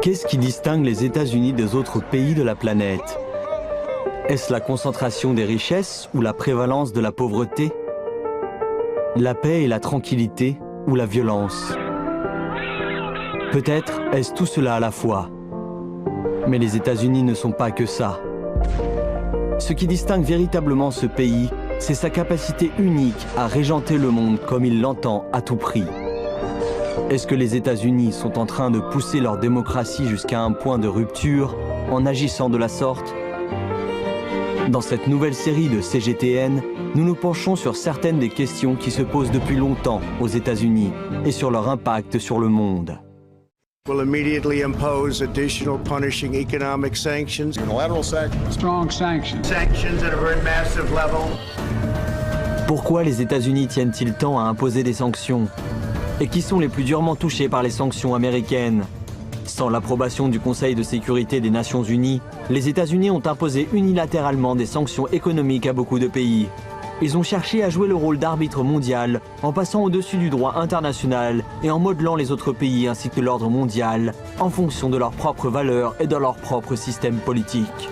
Qu'est-ce qui distingue les États-Unis des autres pays de la planète? Est-ce la concentration des richesses ou la prévalence de la pauvreté? La paix et la tranquillité ou la violence? Peut-être est-ce tout cela à la fois. Mais les États-Unis ne sont pas que ça. Ce qui distingue véritablement ce pays, c'est sa capacité unique à régenter le monde comme il l'entend à tout prix. Est-ce que les États-Unis sont en train de pousser leur démocratie jusqu'à un point de rupture en agissant de la sorte? Dans cette nouvelle série de CGTN, nous nous penchons sur certaines des questions qui se posent depuis longtemps aux États-Unis et sur leur impact sur le monde. Will immediately impose additional punishing economic sanctions. Unilateral sanctions. Strong sanctions. Sanctions at a very massive level. Pourquoi les États-Unis tiennent-ils tant à imposer des sanctions? Et qui sont les plus durement touchés par les sanctions américaines? Sans l'approbation du Conseil de sécurité des Nations Unies, les États-Unis ont imposé unilatéralement des sanctions économiques à beaucoup de pays. Ils ont cherché à jouer le rôle d'arbitre mondial en passant au-dessus du droit international et en modelant les autres pays ainsi que l'ordre mondial en fonction de leurs propres valeurs et de leur propre système politique.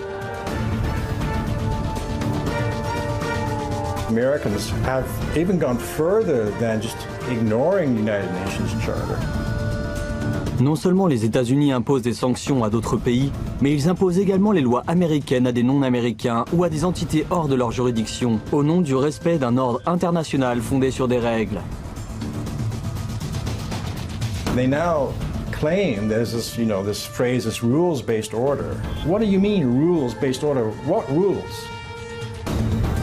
Americans have even gone further than just ignoring the United Nations Charter. Non seulement les États-Unis imposent des sanctions à d'autres pays, mais ils imposent également les lois américaines à des non-américains ou à des entités hors de leur juridiction, au nom du respect d'un ordre international fondé sur des règles. They now claim there's this, this phrase, this rules-based order. What do you mean, rules-based order? What rules?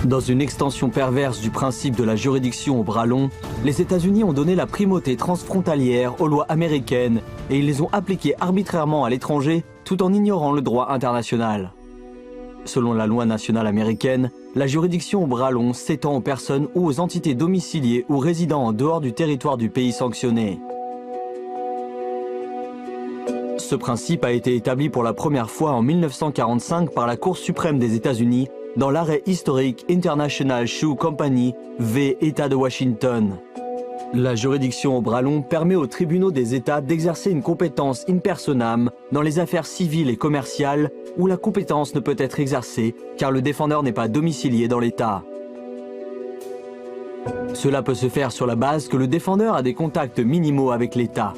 Dans une extension perverse du principe de la juridiction au bras long, les États-Unis ont donné la primauté transfrontalière aux lois américaines et ils les ont appliquées arbitrairement à l'étranger tout en ignorant le droit international. Selon la loi nationale américaine, la juridiction au bras long s'étend aux personnes ou aux entités domiciliées ou résidant en dehors du territoire du pays sanctionné. Ce principe a été établi pour la première fois en 1945 par la Cour suprême des États-Unis dans l'arrêt historique International Shoe Company v. État de Washington. La juridiction au bras long permet aux tribunaux des États d'exercer une compétence in personam dans les affaires civiles et commerciales où la compétence ne peut être exercée car le défendeur n'est pas domicilié dans l'État. Cela peut se faire sur la base que le défendeur a des contacts minimaux avec l'État.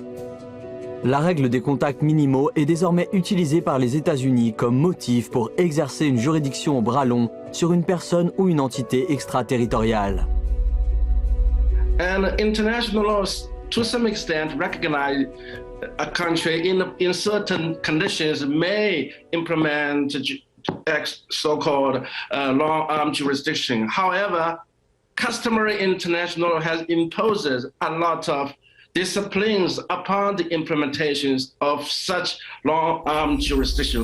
La règle des contacts minimaux est désormais utilisée par les États-Unis comme motif pour exercer une juridiction au bras long sur une personne ou une entité extraterritoriale. And international laws, to some extent, recognize a country in certain conditions may implement so-called long-arm jurisdiction. However, customary international has imposes a lot of disciplines upon the implementations of such long-arm jurisdiction.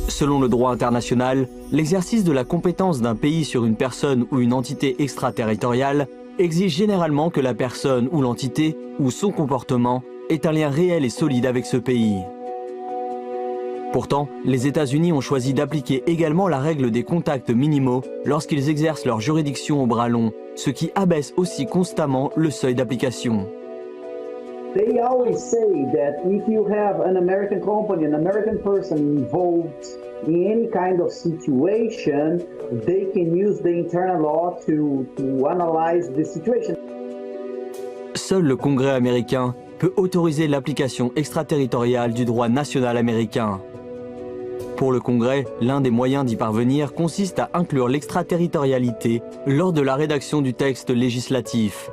Selon le droit international, l'exercice de la compétence d'un pays sur une personne ou une entité extraterritoriale exige généralement que la personne ou l'entité ou son comportement ait un lien réel et solide avec ce pays. Pourtant, les États-Unis ont choisi d'appliquer également la règle des contacts minimaux lorsqu'ils exercent leur juridiction au bras long, ce qui abaisse aussi constamment le seuil d'application. They always say that if you have an American company, an American person involved in any kind of situation, they can use the internal law to analyze the situation. Seul le Congrès américain peut autoriser l'application extraterritoriale du droit national américain. Pour le Congrès, l'un des moyens d'y parvenir consiste à inclure l'extraterritorialité lors de la rédaction du texte législatif.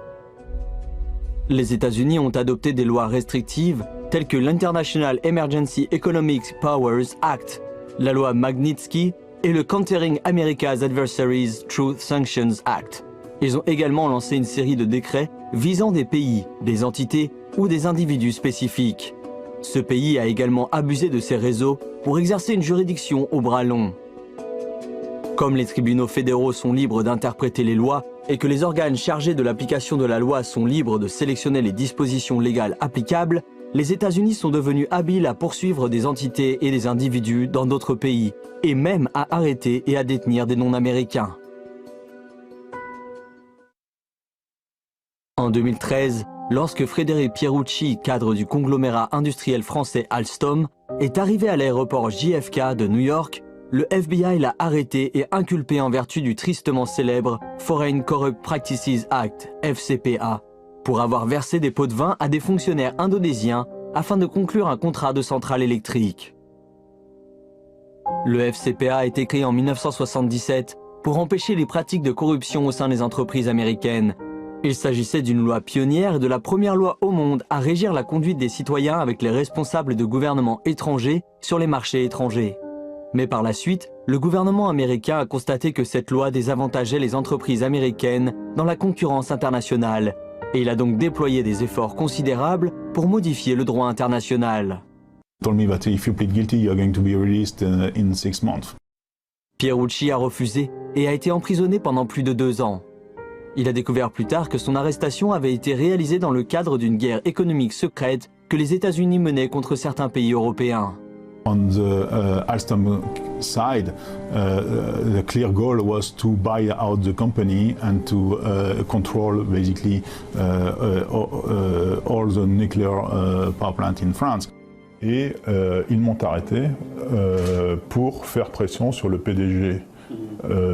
Les États-Unis ont adopté des lois restrictives telles que l'International Emergency Economic Powers Act, la loi Magnitsky et le Countering America's Adversaries Through Sanctions Act. Ils ont également lancé une série de décrets visant des pays, des entités ou des individus spécifiques. Ce pays a également abusé de ses réseaux pour exercer une juridiction au bras long. Comme les tribunaux fédéraux sont libres d'interpréter les lois et que les organes chargés de l'application de la loi sont libres de sélectionner les dispositions légales applicables, les États-Unis sont devenus habiles à poursuivre des entités et des individus dans d'autres pays, et même à arrêter et à détenir des non-américains. En 2013, lorsque Frédéric Pierucci, cadre du conglomérat industriel français Alstom, est arrivé à l'aéroport JFK de New York, le FBI l'a arrêté et inculpé en vertu du tristement célèbre Foreign Corrupt Practices Act, FCPA, pour avoir versé des pots de vin à des fonctionnaires indonésiens afin de conclure un contrat de centrale électrique. Le FCPA a été créé en 1977 pour empêcher les pratiques de corruption au sein des entreprises américaines. Il s'agissait d'une loi pionnière et de la première loi au monde à régir la conduite des citoyens avec les responsables de gouvernements étrangers sur les marchés étrangers. Mais par la suite, le gouvernement américain a constaté que cette loi désavantageait les entreprises américaines dans la concurrence internationale, et il a donc déployé des efforts considérables pour modifier le droit international. Told me that if you plead guilty, you're going to be released in 6 months. Pierucci a refusé et a été emprisonné pendant plus de 2 ans. Il a découvert plus tard que son arrestation avait été réalisée dans le cadre d'une guerre économique secrète que les États-Unis menaient contre certains pays européens. On the Alstom side, the clear goal was to buy out the company and to control basically all the nuclear power plants in France. Et ils m'ont arrêté pour faire pression sur le PDG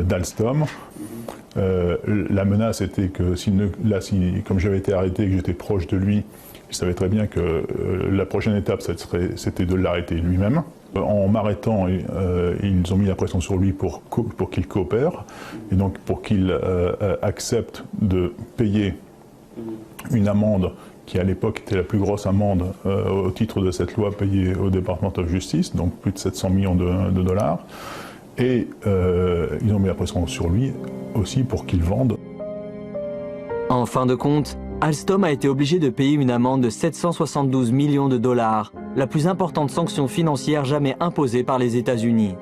d'Alstom. La menace était que comme j'avais été arrêté et que j'étais proche de lui, il savait très bien que la prochaine étape, c'était de l'arrêter lui-même. En m'arrêtant, ils ont mis la pression sur lui pour qu'il coopère, et donc pour qu'il accepte de payer une amende qui à l'époque était la plus grosse amende au titre de cette loi payée au Department of Justice, donc plus de 700 millions de dollars. Et ils ont mis la pression sur lui aussi pour qu'il vende. En fin de compte, Alstom a été obligé de payer une amende de 772 millions de dollars, la plus importante sanction financière jamais imposée par les États-Unis.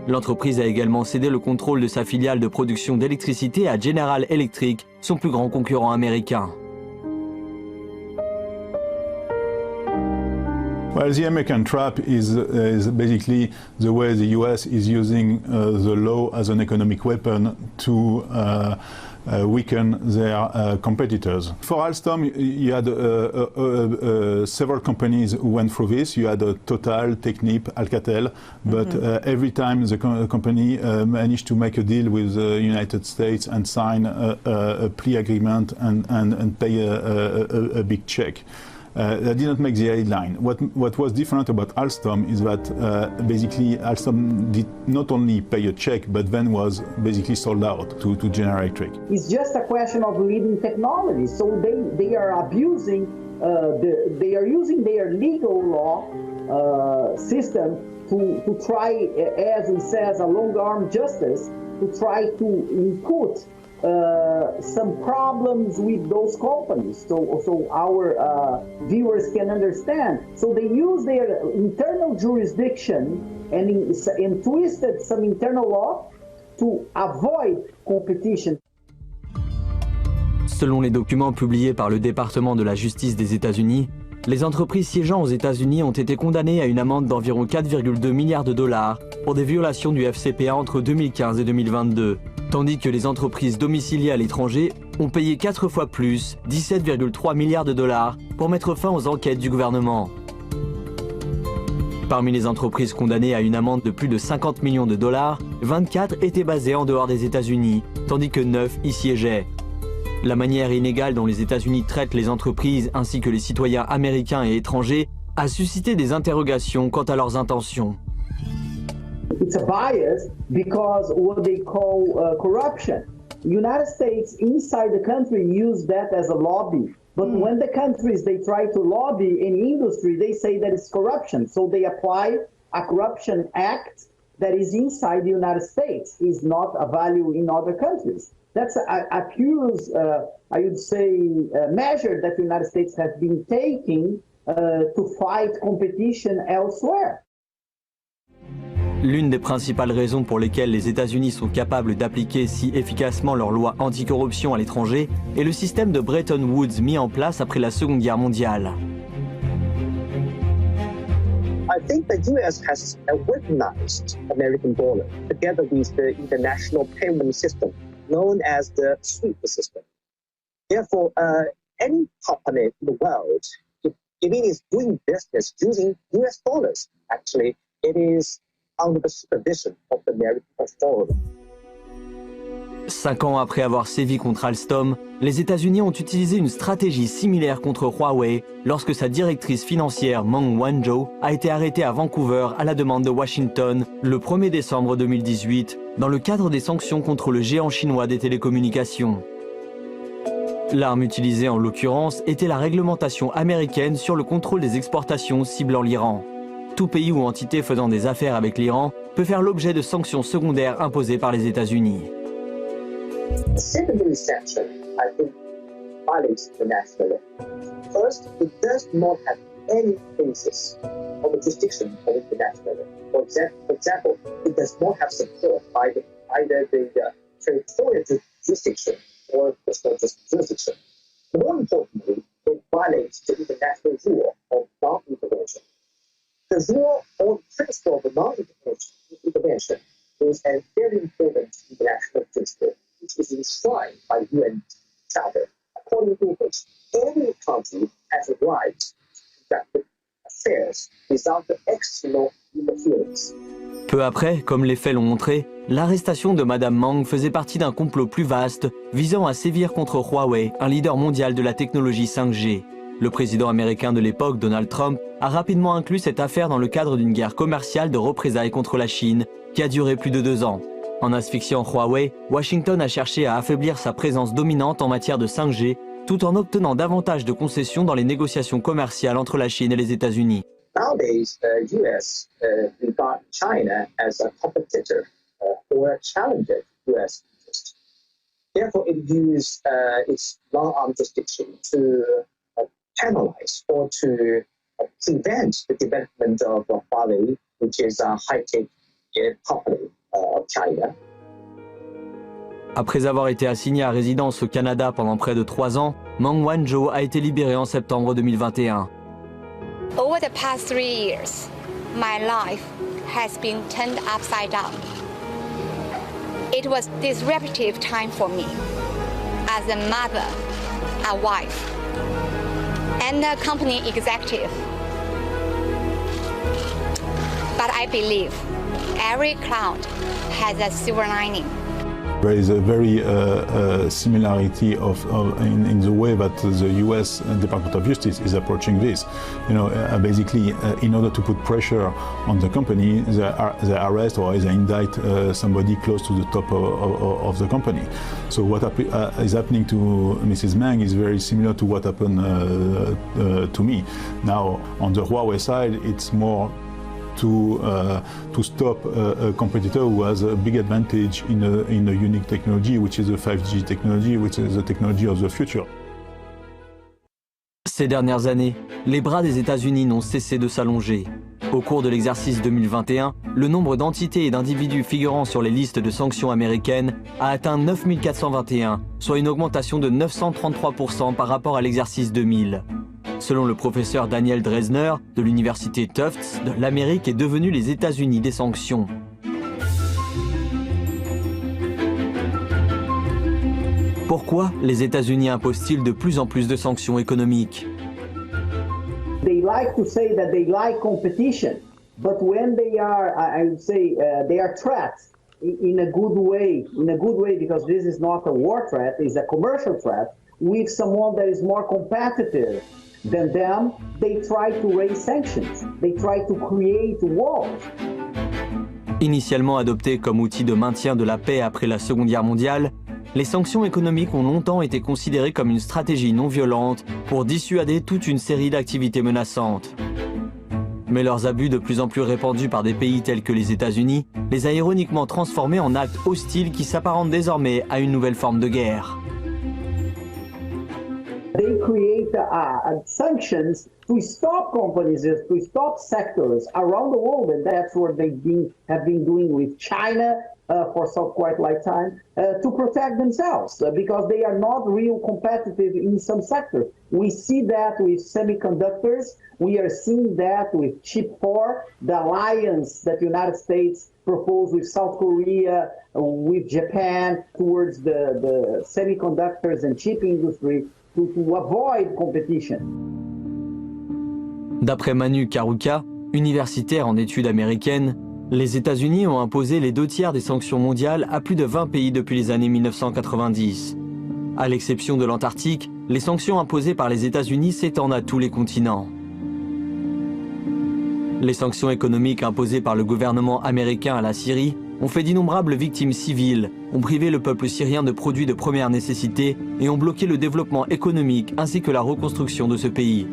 L'entreprise a également cédé le contrôle de sa filiale de production d'électricité à General Electric, son plus grand concurrent américain. Well, the American trap is basically the way the US is using the law as an economic weapon to weaken their competitors. For Alstom, you had several companies who went through this. You had Total, Technip, Alcatel, but every time the company managed to make a deal with the United States and sign a plea agreement and pay a big check. That did not make the headline. What was different about Alstom is that basically Alstom did not only pay a check, but then was basically sold out to General Electric. It's just a question of leading technology. So they are abusing, they are using their legal law system to try, as it says, a long-arm justice, to try to input some problems with those companies, so our viewers can understand. So they use their internal jurisdiction and twisted some internal law to avoid competition. Selon les documents publiés par le département de la justice des États-Unis, les entreprises siégeant aux États-Unis ont été condamnées à une amende d'environ 4,2 milliards de dollars pour des violations du FCPA entre 2015 et 2022, tandis que les entreprises domiciliées à l'étranger ont payé 4 fois plus, 17,3 milliards de dollars, pour mettre fin aux enquêtes du gouvernement. Parmi les entreprises condamnées à une amende de plus de 50 millions de dollars, 24 étaient basées en dehors des États-Unis, tandis que 9 y siégeaient. La manière inégale dont les États-Unis traitent les entreprises ainsi que les citoyens américains et étrangers a suscité des interrogations quant à leurs intentions. It's a bias because what they call corruption. The United States inside the country use that as a lobby. But when the countries, they try to lobby in industry, they say that it's corruption. So they apply a corruption act that is inside the United States, is not a value in other countries. That's a curious, I would say, measure that the United States has been taking to fight competition elsewhere. L'une des principales raisons pour lesquelles les États-Unis sont capables d'appliquer si efficacement leurs lois anticorruption à l'étranger est le système de Bretton Woods mis en place après la Seconde Guerre mondiale. I think the U.S. has weaponized American dollar together with the international payment system known as the SWIFT system. Therefore, any company in the world, if if it is doing business using US dollars, actually, it is under the supervision of the American authority. 5 ans après avoir sévi contre Alstom, les États-Unis ont utilisé une stratégie similaire contre Huawei lorsque sa directrice financière Meng Wanzhou a été arrêtée à Vancouver à la demande de Washington le 1er décembre 2018 dans le cadre des sanctions contre le géant chinois des télécommunications. L'arme utilisée en l'occurrence était la réglementation américaine sur le contrôle des exportations ciblant l'Iran. Tout pays ou entité faisant des affaires avec l'Iran peut faire l'objet de sanctions secondaires imposées par les États-Unis. The secondary sanction, I think, violates international law. First, it does not have any basis of the jurisdiction of international law. For example, it does not have support by either the territorial jurisdiction or the jurisdiction. More importantly, it violates the international rule of non-intervention. The rule or principle of non-intervention is a very important international principle, which is enshrined by UN Charter, according to which every country has a right to conduct affairs without external interference. Peu après, comme les faits l'ont montré, l'arrestation de Madame Meng faisait partie d'un complot plus vaste visant à sévir contre Huawei, un leader mondial de la technologie 5G. Le président américain de l'époque, Donald Trump, a rapidement inclus cette affaire dans le cadre d'une guerre commerciale de représailles contre la Chine qui a duré plus de 2 ans. En asphyxiant Huawei, Washington a cherché à affaiblir sa présence dominante en matière de 5G, tout en obtenant davantage de concessions dans les négociations commerciales entre la Chine et les États-Unis. Nowadays, US regard China as a competitor or a challenger to US interests. Therefore, it uses its long-arm jurisdiction to penalize or to prevent the development of Huawei, which is a high-tech company of China. Après avoir été assigné à résidence au Canada pendant près de 3 ans, Meng Wanzhou a été libéré en septembre 2021. Over the past 3 years, my life has been turned upside down. It was disruptive time for me as a mother, a wife, and a company executive. But I believe every cloud has a silver lining. There is a very similarity in the way that the U.S. Department of Justice is approaching this. You know, basically, in order to put pressure on the company, they arrest or they indict somebody close to the top of the company. So what is happening to Mrs. Meng is very similar to what happened to me. Now, on the Huawei side, it's more to stop a competitor who has a big advantage in a unique technology, which is a 5G technology, which is the technology of the future. Ces dernières années, les bras des États-Unis n'ont cessé de s'allonger. Au cours de l'exercice 2021, le nombre d'entités et d'individus figurant sur les listes de sanctions américaines a atteint 9421, soit une augmentation de 933% par rapport à l'exercice 2000. Selon le professeur Daniel Drezner de l'université Tufts, l'Amérique est devenue les États-Unis des sanctions. Pourquoi les États-Unis imposent-ils de plus en plus de sanctions économiques? They like to say that they like competition, but when they are, I would say, they are threats in a good way, because this is not a war threat, it's a commercial threat with someone that is more competitive than them. They try to raise sanctions, they try to create walls. Initialement adoptées comme outil de maintien de la paix après la Seconde Guerre mondiale, les sanctions économiques ont longtemps été considérées comme une stratégie non violente pour dissuader toute une série d'activités menaçantes. Mais leurs abus de plus en plus répandus par des pays tels que les États-Unis les a ironiquement transformés en actes hostiles qui s'apparentent désormais à une nouvelle forme de guerre. They create sanctions to stop companies, to stop sectors around the world, and that's what they have been doing with China for quite a long time, to protect themselves, because they are not real competitive in some sectors. We see that with semiconductors, we are seeing that with Chip 4, the alliance that the United States proposed with South Korea, with Japan, towards the semiconductors and chip industry, to avoid competition. D'après Manu Karuka, universitaire en études américaines, les États-Unis ont imposé les 2/3 des sanctions mondiales à plus de 20 pays depuis les années 1990. À l'exception de l'Antarctique, les sanctions imposées par les États-Unis s'étendent à tous les continents. Les sanctions économiques imposées par le gouvernement américain à la Syrie ont fait d'innombrables victimes civiles, ont privé le peuple syrien de produits de première nécessité et ont bloqué le développement économique ainsi que la reconstruction de ce pays.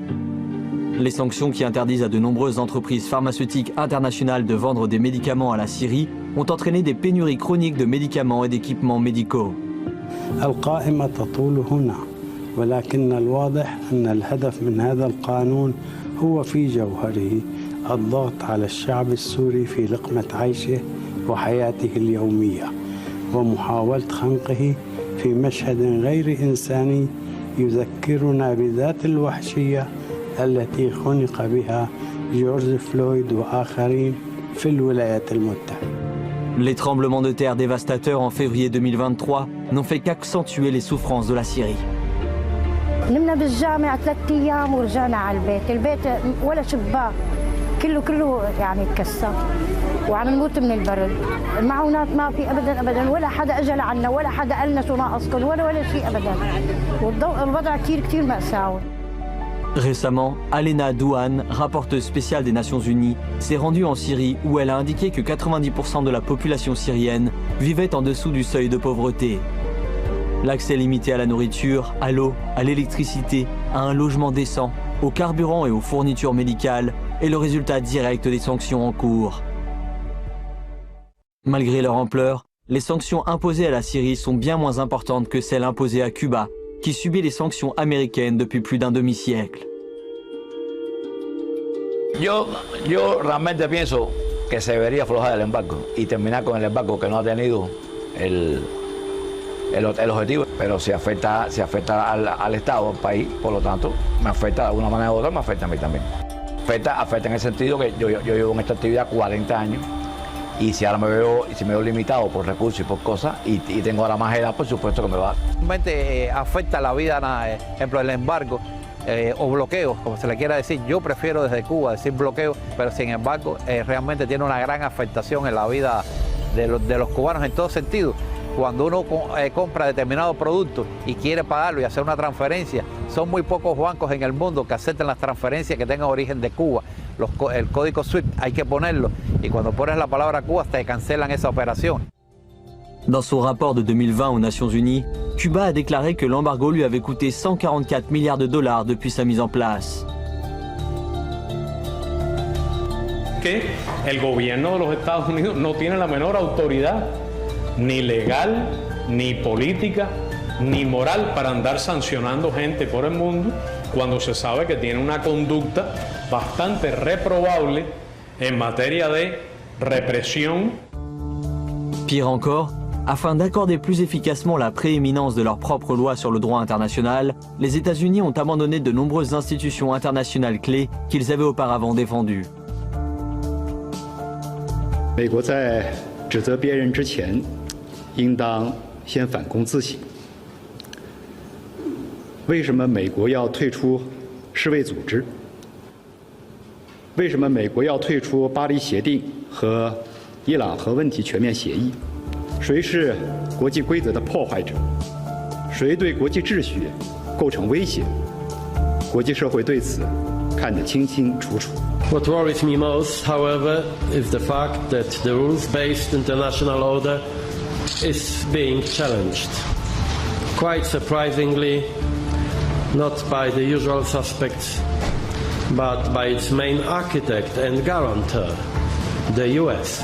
Les sanctions qui interdisent à de nombreuses entreprises pharmaceutiques internationales de vendre des médicaments à la Syrie ont entraîné des pénuries chroniques de médicaments et d'équipements médicaux. القائمة تطول هنا ولكن الواضح أن الهدف من هذا القانون هو في جوهره الضغط على الشعب السوري في لقمة عيشه وحياته اليومية ومحاولة خنقه في مشهد غير إنساني يذكرنا بذات الوحشية التي خنق بها جورج فلويد وآخرين في الولايات المتحدة. Les tremblements de terre dévastateurs en février 2023 n'ont fait qu'accentuer les souffrances de la Syrie. نمنا بالجامع 3 أيام ورجعنا على البيت ولا شباك كله يعني تكسر وعم نموت من البرد. المعونات ما في ابدا ولا حدا اجى لعنا ولا حدا قال لنا شو ناقصكم ولا شيء ابدا. والوضع كثير مأساوي. Récemment, Alena Douhan, rapporteuse spéciale des Nations Unies, s'est rendue en Syrie où elle a indiqué que 90% de la population syrienne vivait en dessous du seuil de pauvreté. L'accès limité à la nourriture, à l'eau, à l'électricité, à un logement décent, au carburant et aux fournitures médicales est le résultat direct des sanctions en cours. Malgré leur ampleur, les sanctions imposées à la Syrie sont bien moins importantes que celles imposées à Cuba, qui subit les sanctions américaines depuis plus d'un demi-siècle. Yo realmente pienso que se debería aflojar el embargo y terminar con el embargo que no ha tenido el objetivo, pero si afecta al Estado, al país, por lo tanto, me afecta de una manera u otra, me afecta a mí también. Afecta en el sentido que yo llevo en esta actividad 40 años y si ahora me veo limitado por recursos y por cosas y tengo ahora más edad, por supuesto que me va. Realmente afecta la vida, ejemplo, el embargo o bloqueo, como se le quiera decir. Yo prefiero desde Cuba decir bloqueo, pero sin embargo realmente tiene una gran afectación en la vida de los cubanos en todo sentido. Cuando uno compra determinado producto y quiere pagarlo y hacer una transferencia, son muy pocos bancos en el mundo que aceptan las transferencias que tengan origen de Cuba. El código SWIFT hay que ponerlo y cuando pones la palabra Cuba te cancelan esa operación. Dans son rapport de 2020 aux Nations Unies, Cuba a déclaré que l'embargo lui avait coûté 144 milliards de dollars depuis sa mise en place. Que el gobierno de los Estados Unidos no tiene la menor autoridad ni legal, ni política, ni moral para andar sancionando gente por el mundo cuando se sabe que tiene una conducta bastante reprobable en materia de represión. Pire encore, afin d'accorder plus efficacement la prééminence de leurs propres lois sur le droit international, les États-Unis ont abandonné de nombreuses institutions internationales clés qu'ils avaient auparavant défendues. 美国在指责别人之前，应当先反躬自省。为什么美国要退出世卫组织？为什么美国要退出巴黎协定和伊朗核问题全面协议？谁是国际规则的破坏者？谁对国际秩序构成威胁？国际社会对此看得清清楚楚。 What worries me most, however, is the fact that the rules-based international order is being challenged. Quite surprisingly, not by the usual suspects, but by its main architect and guarantor, the US.